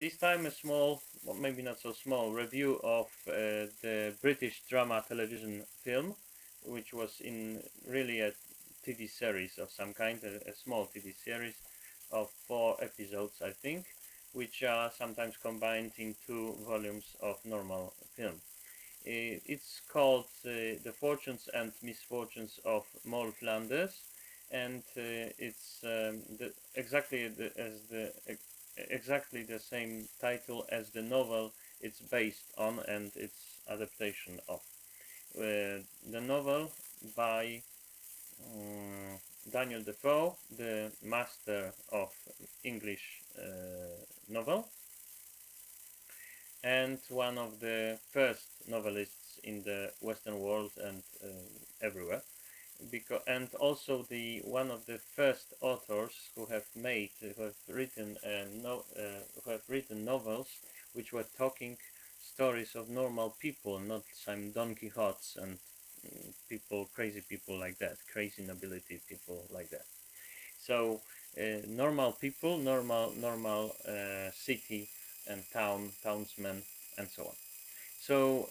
This time a small, well, maybe not so small, review of the British drama television film, which was in really a TV series of some kind, a small TV series of 4 episodes, I think, which are sometimes combined in 2 volumes of normal film. It's called The Fortunes and Misfortunes of Moll Flanders, and it's exactly the same title as the novel it's based on and its adaptation of. The novel by Daniel Defoe, the master of English novel, and one of the first novelists in the Western world and everywhere, and also the one of the first authors who have written novels which were talking stories of normal people, not some Don Quixotes and crazy people like that, crazy nobility people like that. So normal people, normal city and townsmen, and so on. So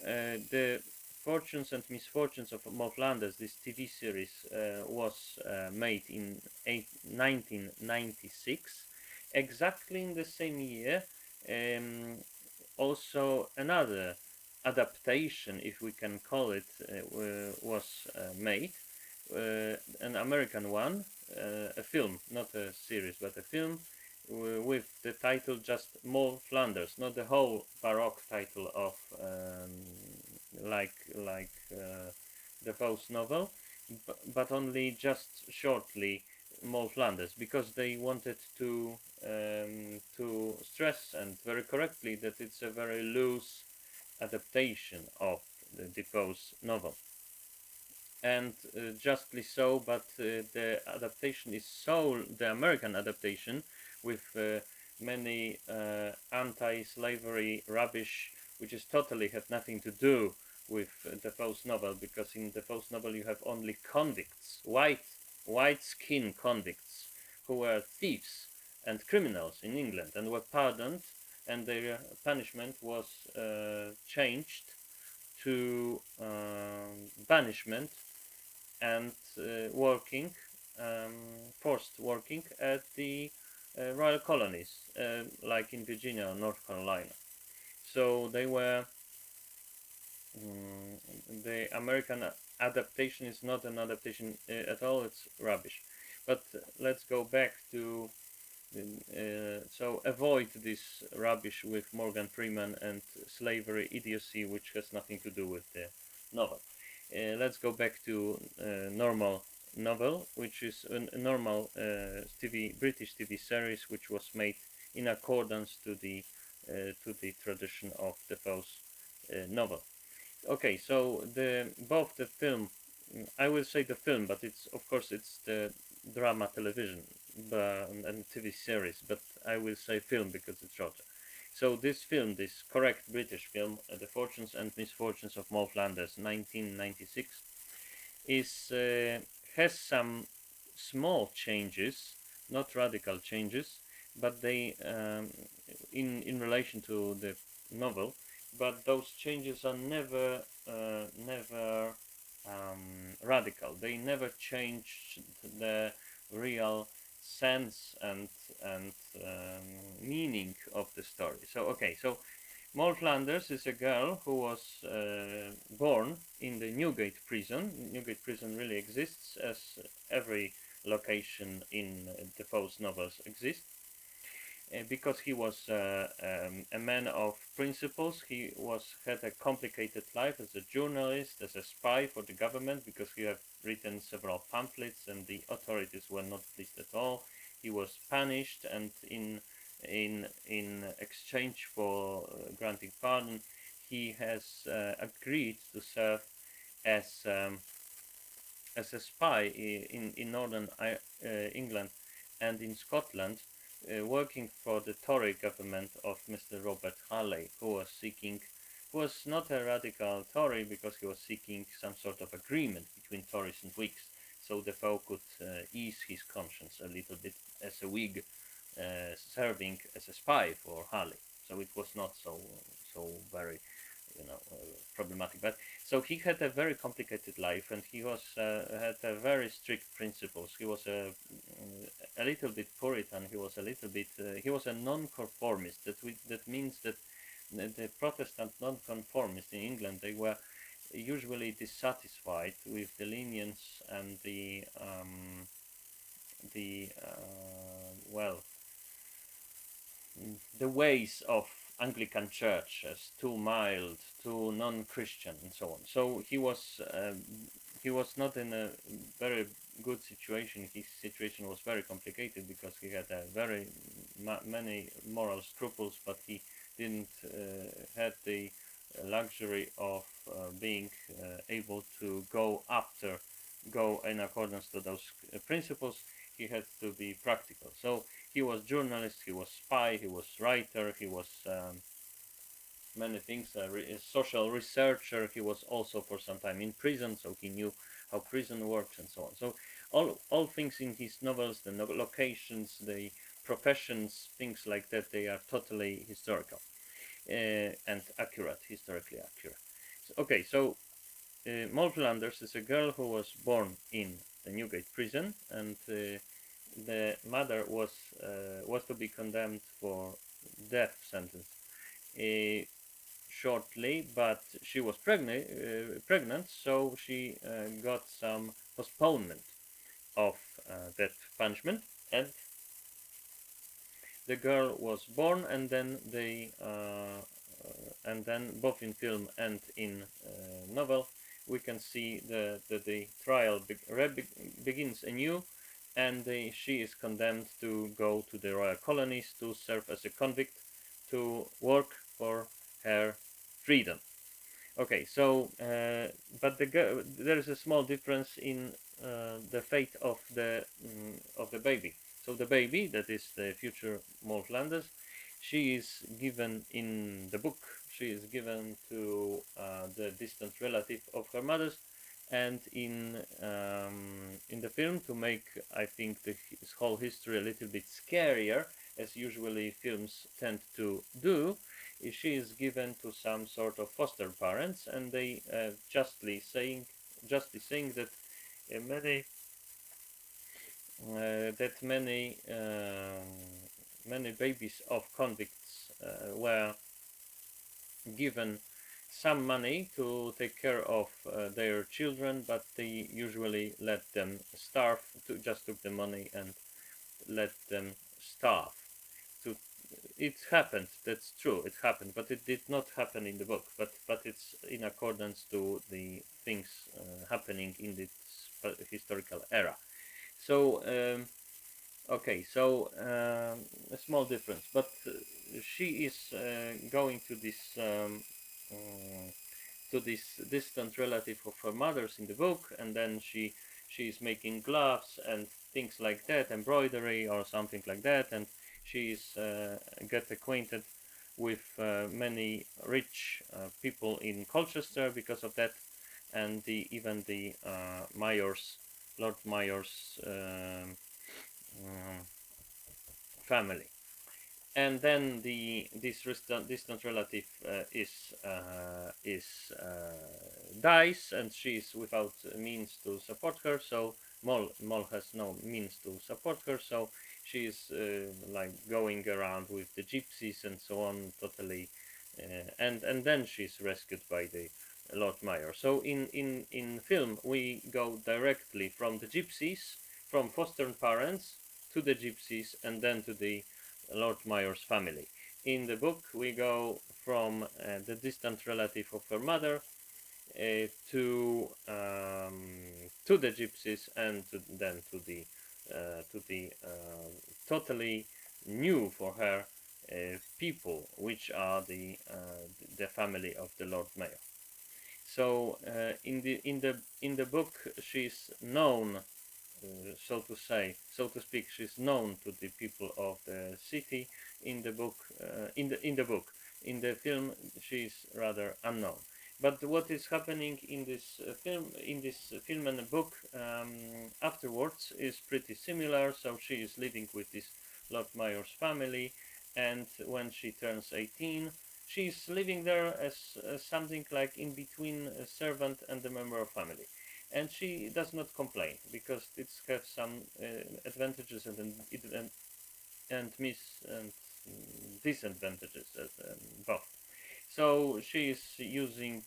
the Fortunes and Misfortunes of Moll Flanders, this TV series, was made in 1996, exactly in the same year. Um, Also, another adaptation, if we can call it, was made, an American one, a film, not a series, but a film with the title just Moll Flanders, not the whole Baroque title of Defoe's novel, but only just shortly Moll Flanders, because they wanted to stress, and very correctly, that it's a very loose adaptation of the Defoe's novel, and justly so. But the adaptation is the American adaptation, with many anti-slavery rubbish, which is totally have nothing to do with Defoe's novel, because in Defoe's novel you have only convicts, white skin convicts, who were thieves and criminals in England and were pardoned, and their punishment was changed to banishment and forced working at the royal colonies, like in Virginia or North Carolina. So they were. The American adaptation is not an adaptation at all, it's rubbish. But let's go back to. So avoid this rubbish with Morgan Freeman and slavery idiocy, which has nothing to do with the novel. Let's go back to normal novel, which is a normal British TV series, which was made in accordance to the tradition of Defoe's novel. Okay, so both the film, I will say the film, but it's, of course, it's the drama television and TV series, but I will say film because it's shorter. So this film, this correct British film, The Fortunes and Misfortunes of Moll Flanders, 1996, has some small changes, not radical changes, but they in relation to the novel, but those changes are never radical. They never change the real sense and meaning of the story. So okay, so Moll Flanders is a girl who was born in the Newgate prison. Newgate prison really exists, as every location in Defoe's novels exists. Because he was a man of principles, he had a complicated life as a journalist, as a spy for the government, because he had written several pamphlets and the authorities were not pleased at all. He was punished, and in exchange for granting pardon, he has agreed to serve as a spy in northern England and in Scotland, working for the Tory government of Mr. Robert Halley, who was not a radical Tory, because he was seeking some sort of agreement between Tories and Whigs, so Defoe could ease his conscience a little bit as a Whig, serving as a spy for Halley. was not so very, problematic. But so he had a very complicated life, and he was had a very strict principles. He was a little bit Puritan. He was a little bit. He was a non-conformist. That means that the Protestant non-conformists in England, they were usually dissatisfied with the lenience and well, the ways of Anglican Church as too mild, too non-Christian, and so on. So he was not in a very good situation. His situation was very complicated because he had a very many moral scruples, but he didn't had the luxury of being able to go in accordance to those principles. He had to be practical. So he was journalist, he was spy, he was writer, he was many things, a social researcher. He was also for some time in prison, so he knew how prison works and so on. So all things in his novels, the locations, the professions, things like that, they are totally historical and accurate, historically accurate. So, okay, so Moll Flanders is a girl who was born in the Newgate prison, and the mother was to be condemned for death sentence shortly, but she was pregnant, so she got some postponement of that punishment, and the girl was born, and then both in film and in novel we can see the trial begins anew, and she is condemned to go to the royal colonies to serve as a convict, to work for her freedom. Okay, so but there is a small difference in the fate of the baby. So the baby, that is the future Moll Flanders, she is given in the book. She is given to the distant relative of her mother's, and in the film, to make, I think, this whole history a little bit scarier, as usually films tend to do, she is given to some sort of foster parents, and they justly saying that many many babies of convicts were given some money to take care of their children, but they usually let them starve, just took the money and let them starve. To, it happened, that's true, it happened, but it did not happen in the book, but it's in accordance to the things happening in this historical era. So okay, so a small difference, but she is going to this distant relative of her mother's in the book, and then she is making gloves and things like that, embroidery or something like that, and she is get acquainted with many rich people in Colchester because of that, and even the Lord Mayor's family. And then this distant relative dies, and she is without means to support her. So Moll has no means to support her. So she is like going around with the gypsies and so on, totally, and then she's rescued by the Lord Mayor. So in film we go directly from the gypsies, from foster parents to the gypsies, and then to the Lord Mayor's family. In the book, we go from the distant relative of her mother to the gypsies, and then to the totally new for her people, which are the family of the Lord Mayor. So in the book, she's known. So to speak, she's known to the people of the city. In the book, in the film, she's rather unknown. But what is happening in this film and the book afterwards is pretty similar. So she is living with this Lord Mayor's family, and when she turns 18, she's living there as something like in between a servant and a member of family. And she does not complain because it's have some advantages and disadvantages as both. So she is using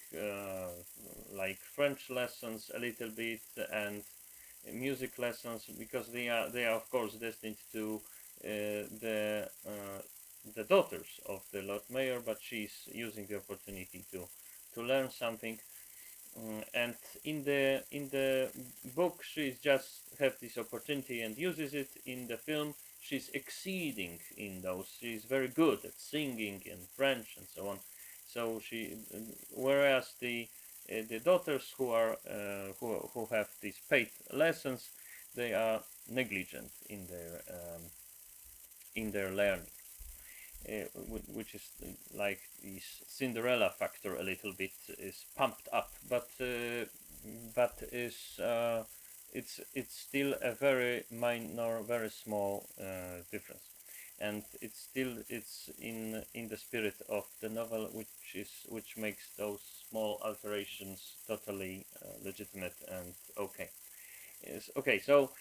like French lessons a little bit and music lessons because they are of course destined to the daughters of the Lord Mayor, but she's using the opportunity to learn something. And in the book, she's just have this opportunity and uses it. In the film, she's exceeding in those. She's very good at singing in French and so on. So whereas the daughters who have these paid lessons, they are negligent in their learning, which is like this Cinderella factor a little bit is pumped up, but is it's still a very minor, very small difference, and it's in the spirit of the novel, which makes those small alterations totally legitimate and okay. Yes. Okay. So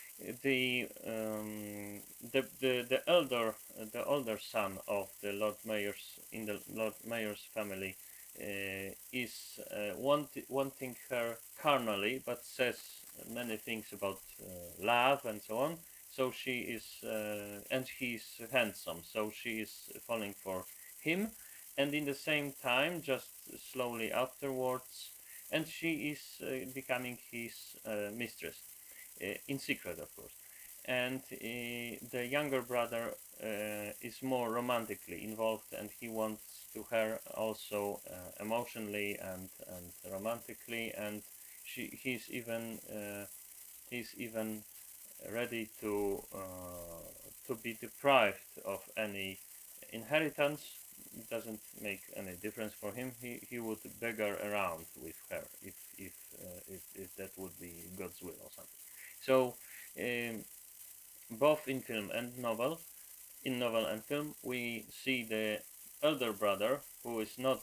the older son of the Lord Mayor's in the Lord Mayor's family is wanting her carnally, but says many things about love and so on. So she is, and he's handsome. So she is falling for him, and in the same time, just slowly afterwards, and she is becoming his mistress in secret, of course. And the younger brother is more romantically involved, and he wants to her also emotionally and romantically, and he's even ready to be deprived of any inheritance. It doesn't make any difference for him. He would beggar around with her if that would be God's will or something. So, um, both in film and novel, in novel and film, we see the elder brother who is not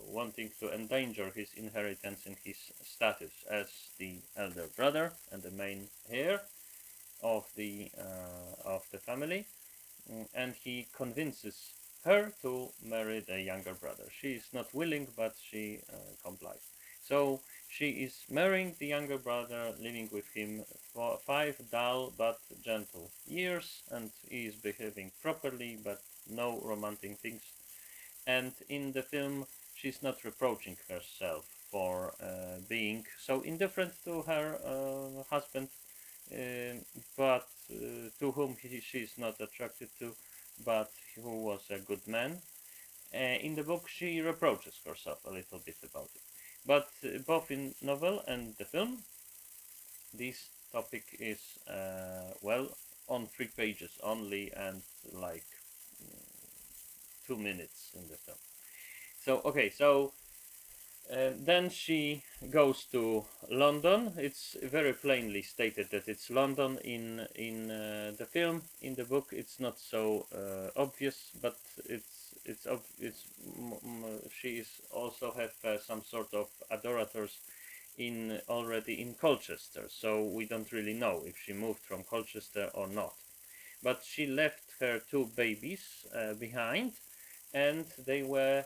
wanting to endanger his inheritance and his status as the elder brother and the main heir of the family, and he convinces her to marry the younger brother. She is not willing, but she complies. So she is marrying the younger brother, living with him for 5 dull but gentle years, and he is behaving properly, but no romantic things. And in the film, she's not reproaching herself for being so indifferent to her husband, uh, but to whom she is not attracted to, but who was a good man. In the book, she reproaches herself a little bit about it. But both in novel and the film, this topic is well on 3 pages only and like 2 minutes in the film. So okay, so then she goes to London. It's very plainly stated that it's London in the film. In the book, it's not so obvious, but she is also have some sort of adorators in already in Colchester. So we don't really know if she moved from Colchester or not. But she left her 2 babies behind, and they were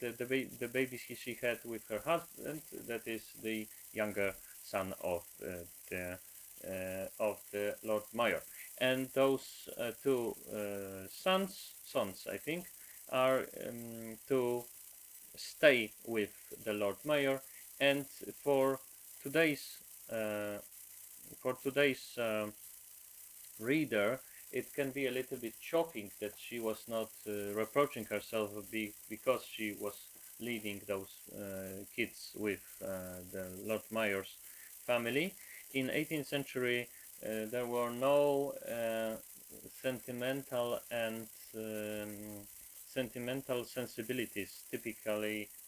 the babies she had with her husband. That is the younger son of the Lord Mayor, and those 2 sons, I think, are to stay with the Lord Mayor. And for today's uh, reader, it can be a little bit shocking that she was not reproaching herself because she was leaving those kids with the Lord Mayor's family. In 18th century, there were no sentimental and sentimental sensibilities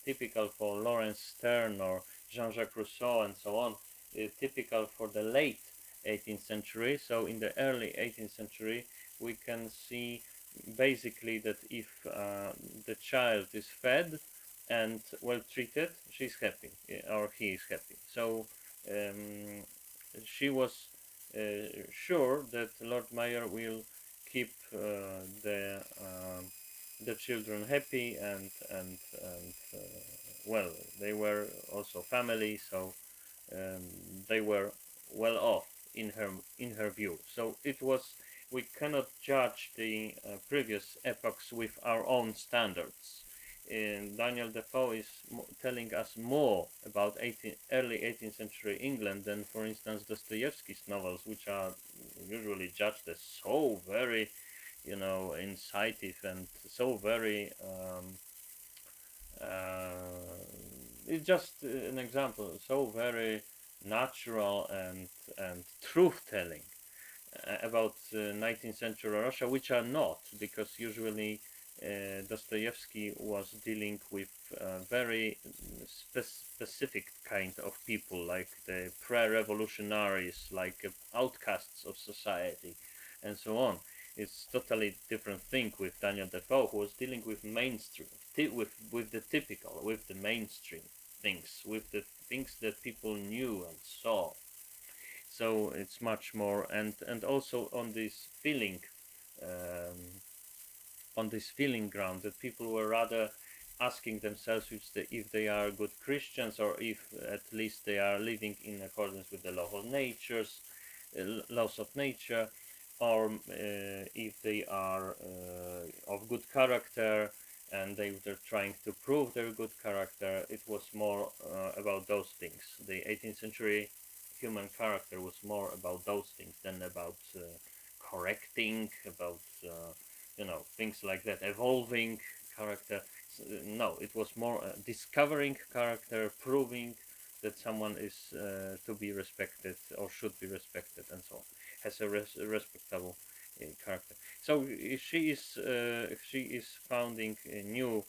typical for Laurence Sterne or Jean-Jacques Rousseau and so on, typical for the late 18th century. So in the early 18th century, we can see basically that if the child is fed and well treated, she's happy, or he is happy. So um, she was sure that Lord Mayor will keep the children happy, and well, they were also family, so um, they were well off in her view. So it was, we cannot judge the previous epochs with our own standards. Daniel Defoe is telling us more about early 18th century England than, for instance, Dostoevsky's novels, which are usually judged as so very, you know, incisive and so very it's just an example, so very natural and truth telling about 19th century Russia, which are not, because usually Dostoevsky was dealing with very specific kind of people, like the pre-revolutionaries, like outcasts of society, and so on. It's totally different thing with Daniel Defoe, who was dealing with mainstream, with the typical, with the mainstream things, with the things that people knew and saw. So it's much more, and also um, on this feeling ground, that people were rather asking themselves if they are good Christians, or if at least they are living in accordance with the laws of nature, or if they are of good character, and they're trying to prove their good character. It was more about those things. The 18th century human character was more about those things than about correcting, about things like that, evolving character. No, it was more discovering character, proving that someone is to be respected or should be respected, and so on, has a respectable character. So she is founding a new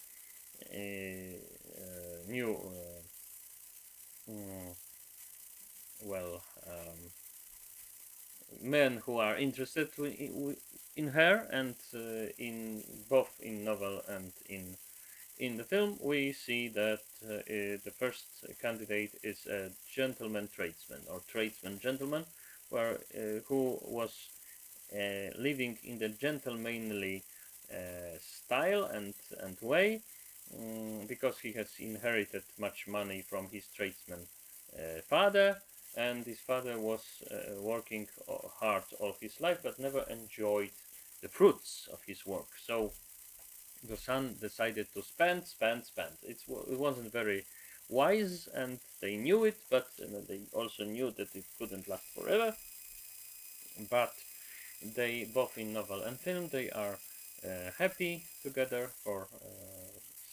mm, well men who are interested in her, and in both in novel and in the film we see that the first candidate is a gentleman tradesman, or tradesman gentleman, who was living in the gentlemanly style and way, because he has inherited much money from his tradesman father, and his father was working hard all his life but never enjoyed the fruits of his work. So the son decided to spend. It wasn't very wise, and they knew it, but they also knew that it couldn't last forever. But they, both in novel and film, they are happy together for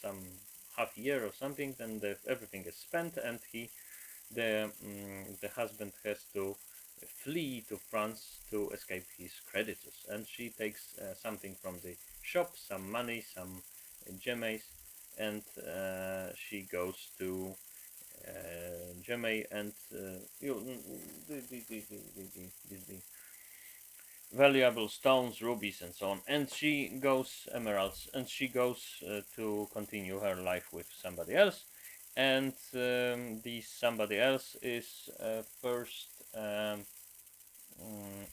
some half year or something. Then everything is spent, and the husband has to flee to France to escape his creditors, and she takes something from the shop, some money, some gemmes, and she goes to gemme, and the valuable stones, rubies, and so on. And she goes, emeralds, and she goes to continue her life with somebody else. And this somebody else is first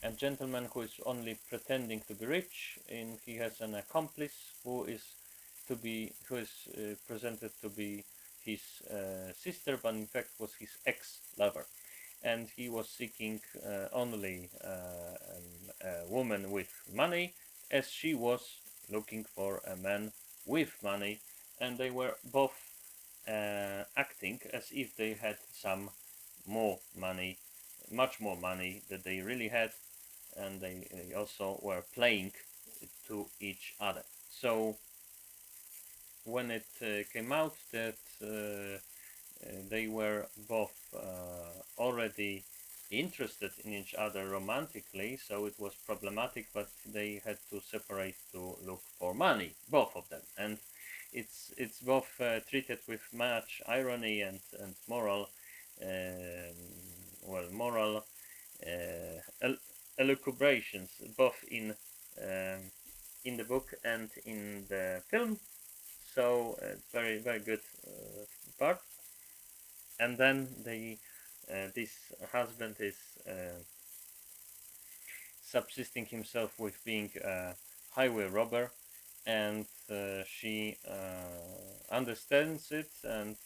a gentleman who is only pretending to be rich, and he has an accomplice who is presented to be his sister, but in fact was his ex-lover, and he was seeking only a woman with money, as she was looking for a man with money, and they were both acting as if they had some more money, much more money that they really had, and they also were playing to each other. So when it came out that they were both already interested in each other romantically, so it was problematic, but they had to separate to look for money, both of them, and it's both treated with much irony and moral moral elucubrations, both in um, in the book and in the film. So very very good part. And then this husband is subsisting himself with being a highway robber, and she understands it, and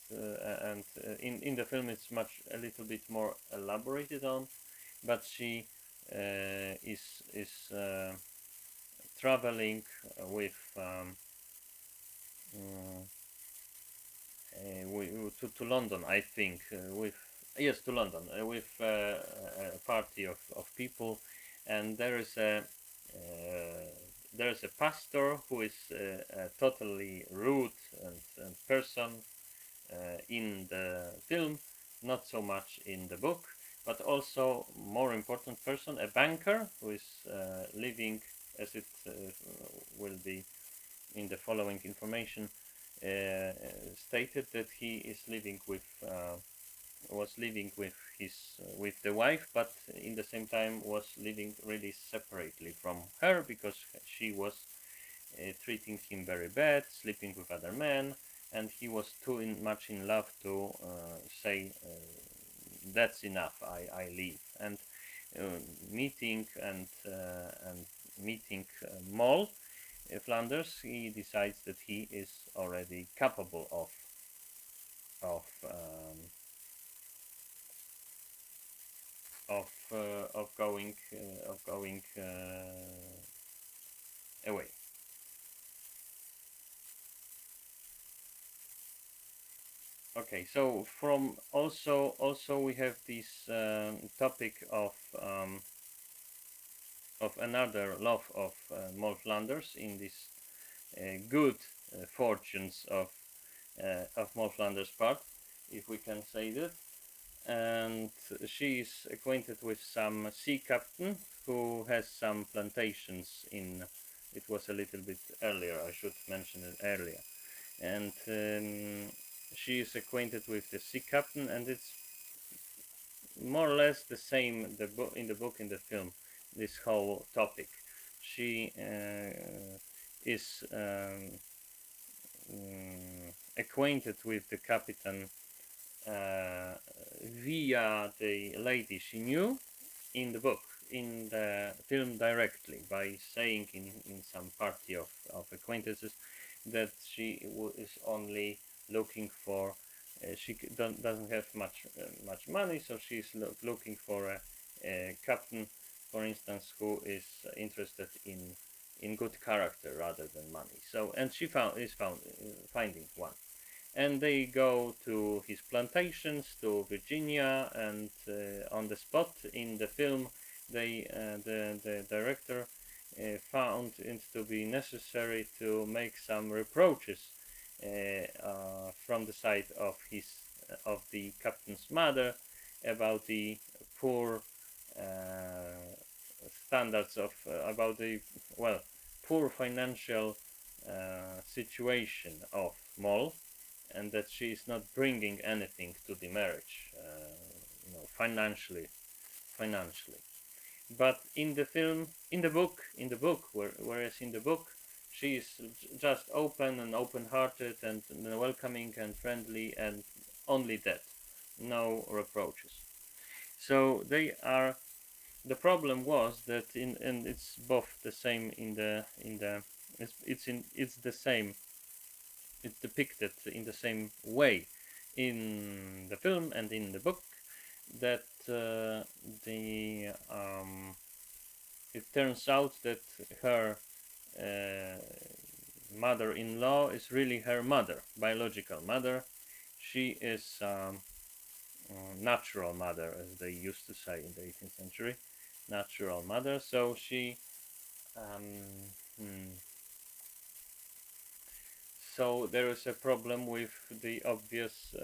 in the film it's much a little bit more elaborated on, but she is traveling with mm, to London, I think, with yes, to London with a party of people, and there is a pastor who is a totally rude and person in the film, not so much in the book, but also more important person, a banker who is living, as it will be in the following information, stated that he is living with was living with his with the wife, but in the same time was living really separately from her because she was treating him very bad, sleeping with other men, and he was too much in love to say that's enough. I leave. And uh, meeting and meeting Moll, Flanders, he decides that he is already capable of um, of going away. Okay, so from also we have this topic of another love of Moll Flanders in this good fortunes of Moll Flanders part, if we can say that. And she is acquainted with some sea captain who has some plantations in. It was a little bit earlier. I should mention it earlier. And she is acquainted with the sea captain, and it's more or less the same the book in the book in the film. This whole topic. She is acquainted with the captain uh, via the lady she knew in the book, in the film directly, by saying in some party of acquaintances that she is only looking for, she doesn't have much money, so she's looking for a captain, for instance, who is interested in good character rather than money. So, and she found finding one, and they go to his plantations to Virginia, and on the spot in the film the director found it to be necessary to make some reproaches from the side of the captain's mother about the poor standards of about the well poor financial situation of Moll, and that she is not bringing anything to the marriage, financially. But in the film, in the book, whereas in the book, she is just open and open-hearted and welcoming and friendly, and only that, no reproaches. So they are. The problem was that and it's both the same it's the same, it's depicted in the same way in the film and in the book, that the it turns out that her uh, mother-in-law is really her mother, biological mother. She is natural mother, as they used to say in the 18th century, natural mother. So she um, hmm, so there is a problem with the obvious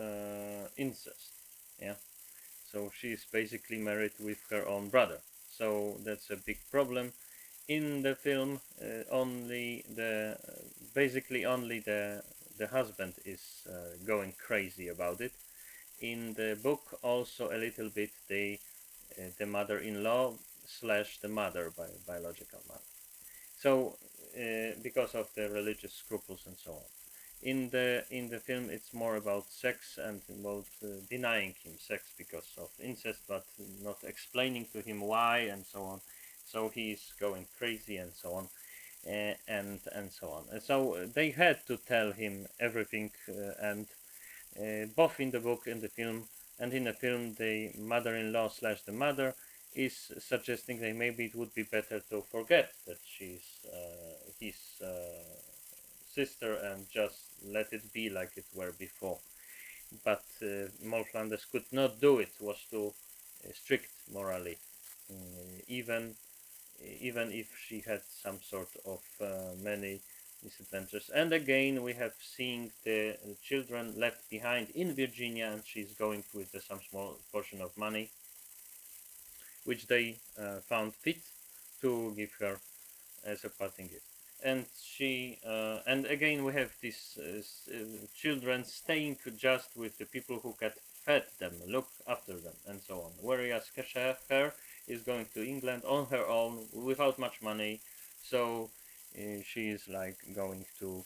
incest. Yeah, so she is basically married with her own brother. So that's a big problem in the film. Only the basically only the husband is going crazy about it. In the book, also a little bit the mother-in-law slash the mother, biological mother. So because of the religious scruples and so on. In the film, it's more about sex and about denying him sex because of incest, but not explaining to him why and so on. So he's going crazy and so on, and so on. And so they had to tell him everything, and both in the book and the film. And in the film, the mother-in-law slash the mother is suggesting that maybe it would be better to forget that she's his sister and just let it be like it were before. But Moll Flanders could not do it, was too strict morally, even even if she had some sort of many misadventures. And again, we have seeing the children left behind in Virginia, and she's going with some small portion of money, which they found fit to give her as a parting gift. And and again, we have these children staying just with the people who can fed them, look after them, and so on. Whereas her is going to England on her own without much money, so she is like going to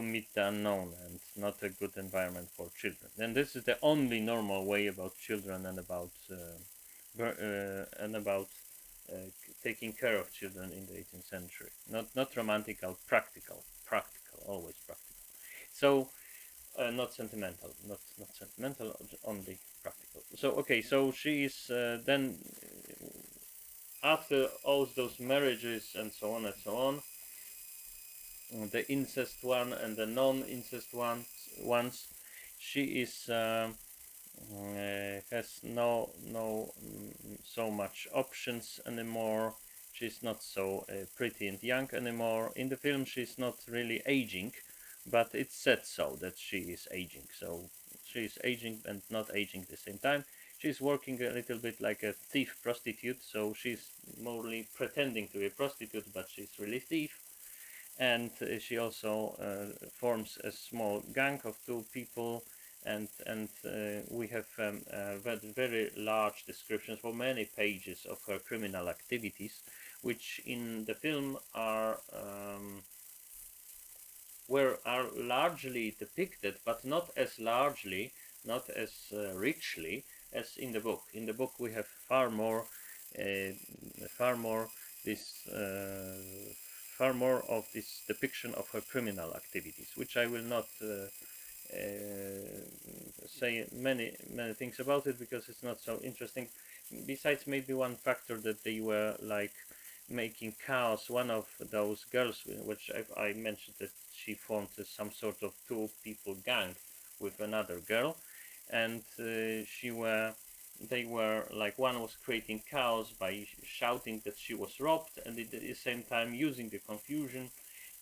meet the unknown, and not a good environment for children. And this is the only normal way about children and about uh, taking care of children in the 18th century. Not romantical, practical, always practical. So not sentimental, not sentimental, only practical. So okay, so she is then after all those marriages and so on and so on, the incest one and the non-incest ones, she is. Has no so much options anymore. She's not so pretty and young anymore. In the film, she's not really aging, but it's said so that she is aging. So she's aging and not aging at the same time. She's working a little bit like a thief prostitute, so she's morely pretending to be a prostitute, but she's really thief. And she also forms a small gang of two people, and we have very large descriptions for many pages of her criminal activities, which in the film are largely depicted, but not as largely, not as richly as in the book. In the book, we have uh, far more this. Far more of this depiction of her criminal activities, which I will not say many things about it because it's not so interesting. Besides, maybe one factor that they were like making chaos. One of those girls, which I mentioned, that she formed some sort of two people gang with another girl, and they were like, one was creating chaos by shouting that she was robbed, and at the same time using the confusion,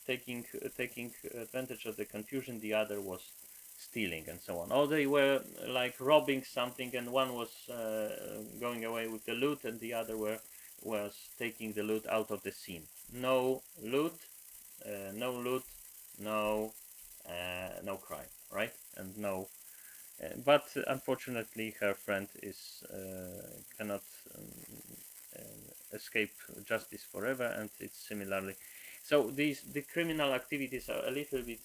taking advantage of the confusion. The other was stealing and so on. Or they were like robbing something, and one was going away with the loot, and the other was taking the loot out of the scene. No loot, no loot, no crime, right? And no but unfortunately, her friend is cannot escape justice forever, and it's similarly. So the criminal activities are a little bit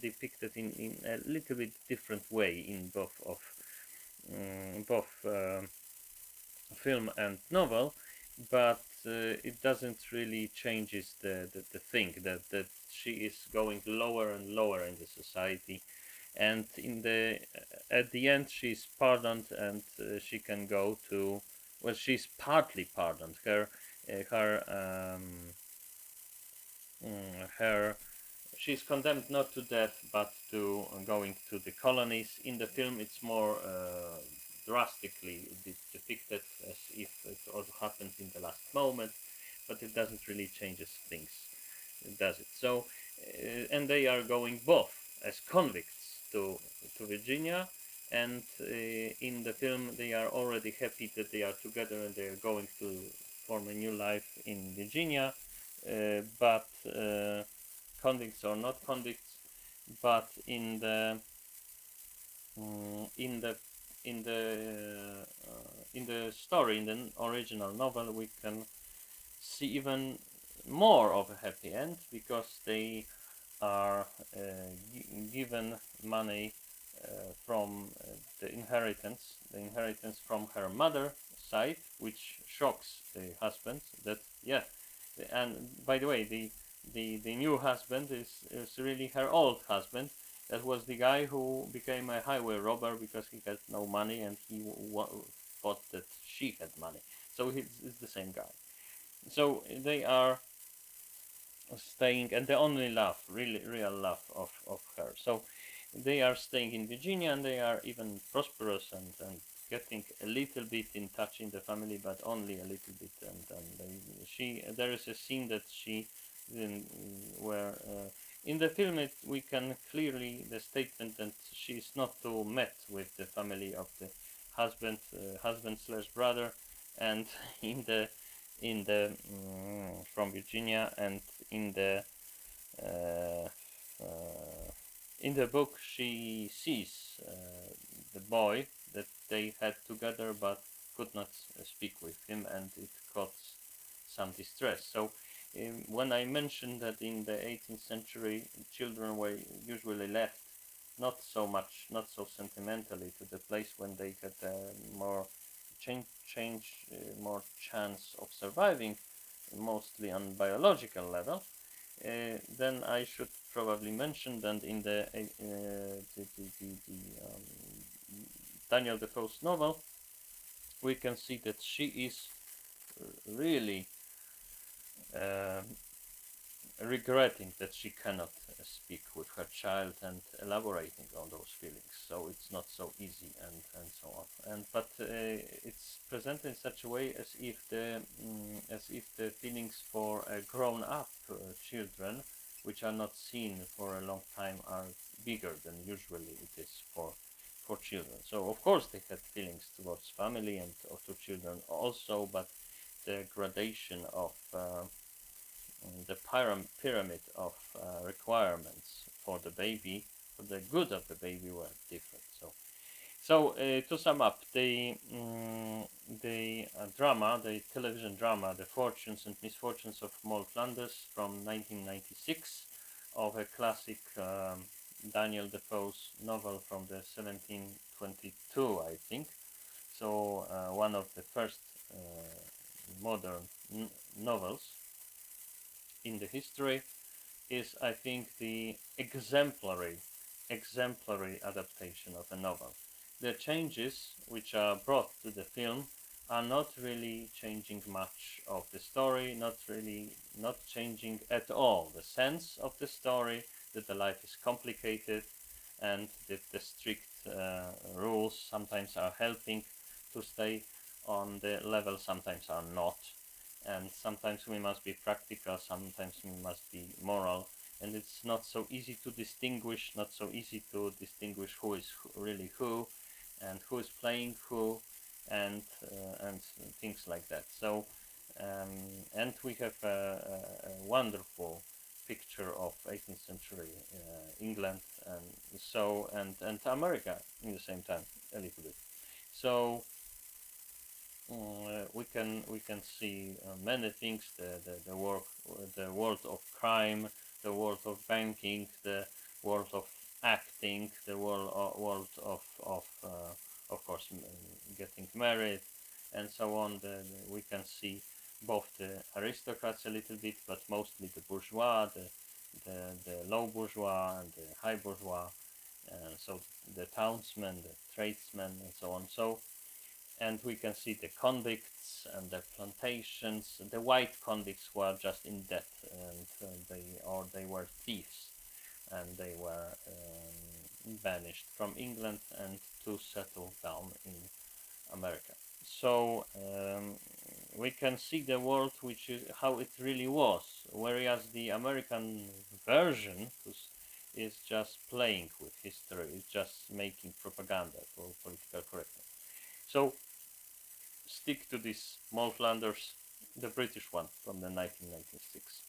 depicted in a little bit different way in both film and novel, but it doesn't really changes the thing that she is going lower and lower in the society, and at the end she's pardoned, and she can go to, well, she's partly pardoned. Her she's condemned not to death but to going to the colonies. In the film, it's more drastically depicted, as if it all happens in the last moment, but it doesn't really changes things, does it? So and they are going both as convicts to Virginia, and in the film they are already happy that they are together and they are going to form a new life in Virginia, but convicts or not convicts. But mm, in the in the story, in the original novel, we can see even more of a happy end because they are given money from the inheritance from her mother side, which shocks the husband. That yeah, and by the way, the new husband is really her old husband. That was the guy who became a highway robber because he had no money and he thought that she had money. So it's the same guy. So they are staying, and the only love, really real love of her. So they are staying in Virginia, and they are even prosperous and getting a little bit in touch in the family, but only a little bit. And there is a scene that she where in the film we can clearly the statement that she is not too met with the family of the husband slash brother, and in the from Virginia, and in the uh, uh, in the book she sees the boy that they had together but could not speak with him, and it caused some distress. So when I mentioned that in the 18th century children were usually left not so sentimentally to the place when they had more more chance of surviving, mostly on biological level, then I should probably mention that in the Daniel Defoe's novel, we can see that she is really uh, regretting that she cannot speak with her child and elaborating on those feelings. So it's not so easy, and so on. And but it's presented in such a way as if the feelings for grown-up children, which are not seen for a long time, are bigger than usually it is for children. So of course they had feelings towards family and to children also, but the gradation of the pyramid of requirements for the baby, for the good of the baby, were different. So to sum up, the drama, the television drama, The Fortunes and Misfortunes of Moll Flanders from 1996, of a classic Daniel Defoe's novel from the 1722, I think. So one of the first modern novels in the history, is, I think, the exemplary adaptation of a novel. The changes which are brought to the film are not really changing much of the story, not changing at all the sense of the story, that the life is complicated, and that the strict rules sometimes are helping to stay on the level, sometimes are not, and sometimes we must be practical, sometimes we must be moral, and it's not so easy to distinguish, not so easy to distinguish who is really who, and who is playing who, and things like that. So and we have a wonderful picture of 18th century England, and America in the same time a little bit. So we can see many things, the world of crime, the world of banking, the world of acting, the world of course getting married, and so on. We can see both the aristocrats a little bit, but mostly the bourgeois, the low bourgeois and the high bourgeois, so the townsmen, the tradesmen, and so on. So, and we can see the convicts and the plantations, the white convicts who are just in debt, and they were thieves, and they were banished from England and to settle down in America. So we can see the world which is how it really was, whereas the American version is just playing with history, is just making propaganda for political correctness. So stick to this Moll Flanders, the British one from the 1996.